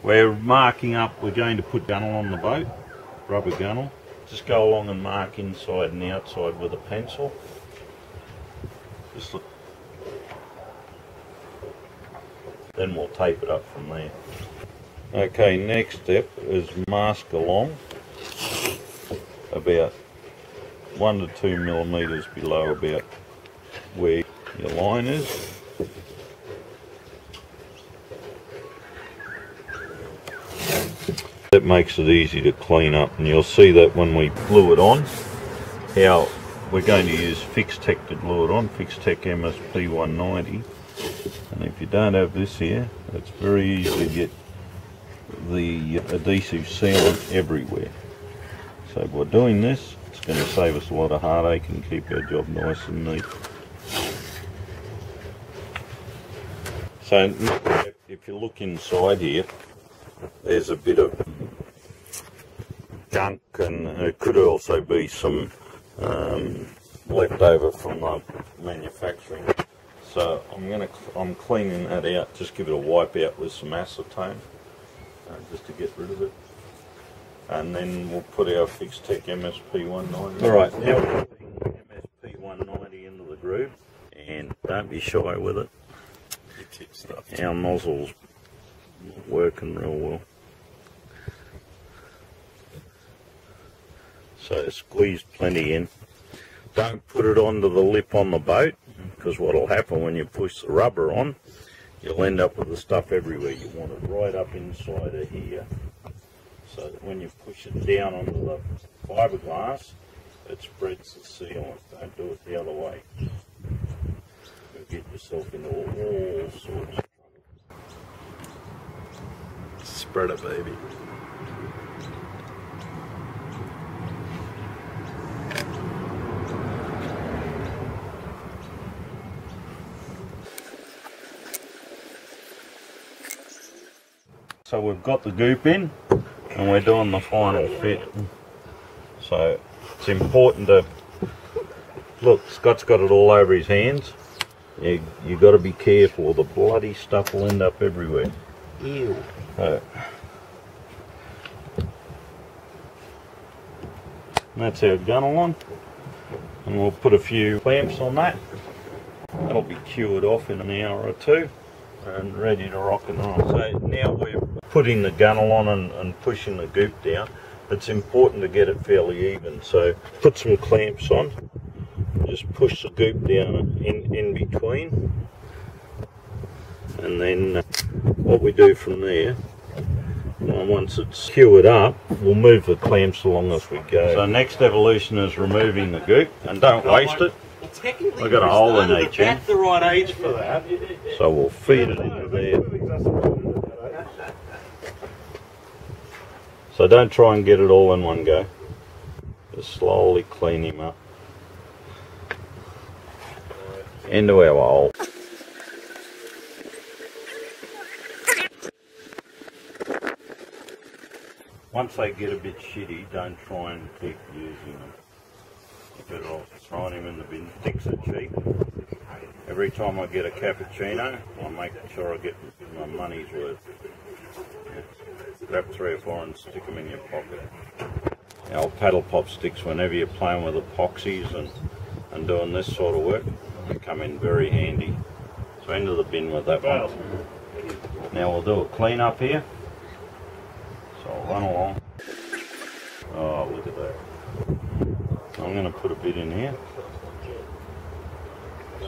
We're marking up, we're going to put gunnel on the boat, rubber gunnel. Just go along and mark inside and outside with a pencil. Just look. Then we'll tape it up from there. Okay, next step is mask along about 1 to 2 millimeters below about where your line is. That makes it easy to clean up, and you'll see that when we glue it on, how we're going to use Fixtech to glue it on, Fixtech MSP 190. And if you don't have this here, it's very easy to get the adhesive sealant everywhere. So by doing this, it's going to save us a lot of heartache and keep our job nice and neat. So if you look inside here, there's a bit of junk, and it could also be some leftover from the manufacturing. So I'm cleaning that out. Just give it a wipe out with some acetone, just to get rid of it. And then we'll put our Fixtech MSP 190. All right, now we're putting MSP 190 into the groove, and don't be shy with it. Our nozzle's working real well. So squeeze plenty in. Don't put it onto the lip on the boat, because what will happen when you push the rubber on, you'll end up with the stuff everywhere. You want it right up inside of here, so that when you push it down onto the fiberglass, it spreads the sealant. Don't do it the other way. You'll get yourself into all sorts of trouble. Spread it, baby. So we've got the goop in, and we're doing the final fit. So it's important to look. Scott's got it all over his hands. You got to be careful. The bloody stuff will end up everywhere. Ew. That's our gunnel on, and we'll put a few clamps on that. That'll be cured off in an hour or two and ready to rock and roll. So now we're putting the gunnel on and pushing the goop down. It's important to get it fairly even, so put some clamps on, just push the goop down in between, and then what we do from there, once it's cured up, we'll move the clamps along as we go. So next evolution is removing the goop, and don't waste it. We've got a hole in each end. That's the right age for that. So we'll feed it into there. So don't try and get it all in one go. Just slowly clean him up. Into our hole. Once they get a bit shitty, don't try and keep using them. You're better off throwing them in the bin. Sticks are cheap. Every time I get a cappuccino, I'm making sure I get my money's worth. Yeah. Grab 3 or 4 and stick them in your pocket. Our paddle pop sticks, whenever you're playing with epoxies and doing this sort of work, they come in very handy. So into the bin with that one. Now we'll do a clean up here. So I'll run along. Oh, look at that. I'm going to put a bit in here.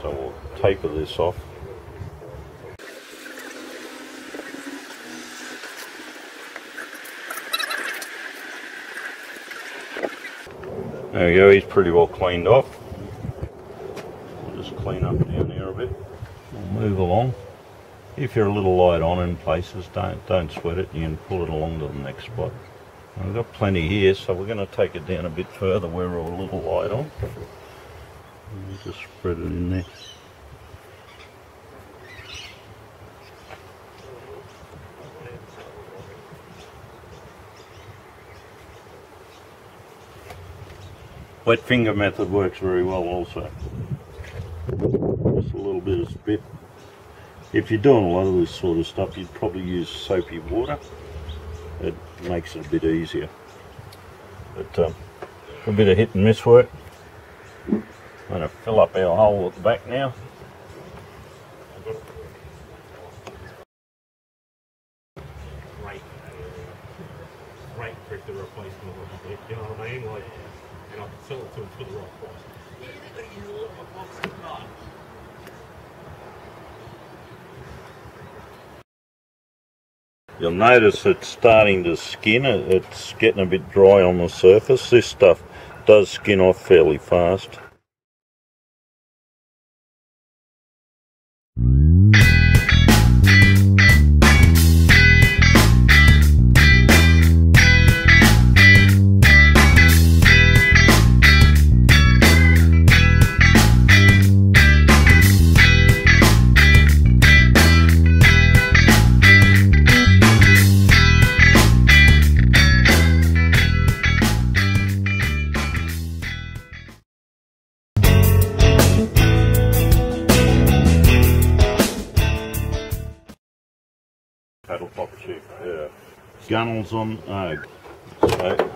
So we'll taper this off. There we go, he's pretty well cleaned off. We'll just clean up down there a bit. We'll move along. If you're a little light on in places, don't sweat it. You can pull it along to the next spot. We've got plenty here, so we're going to take it down a bit further where we're a little light on. We'll just spread it in there. Wet finger method works very well also. Just a little bit of spit. If you're doing a lot of this sort of stuff, you'd probably use soapy water. it makes it a bit easier. But a bit of hit and miss work. I'm going to fill up our hole at the back now. Great for the replacement of a bit, you know what I mean? Like, and I can sell it to them for the right price. Yeah, they got to use a little epoxy part. You'll notice it's starting to skin, it's getting a bit dry on the surface. This stuff does skin off fairly fast. Paddle pop cheap. Gunnel's on. So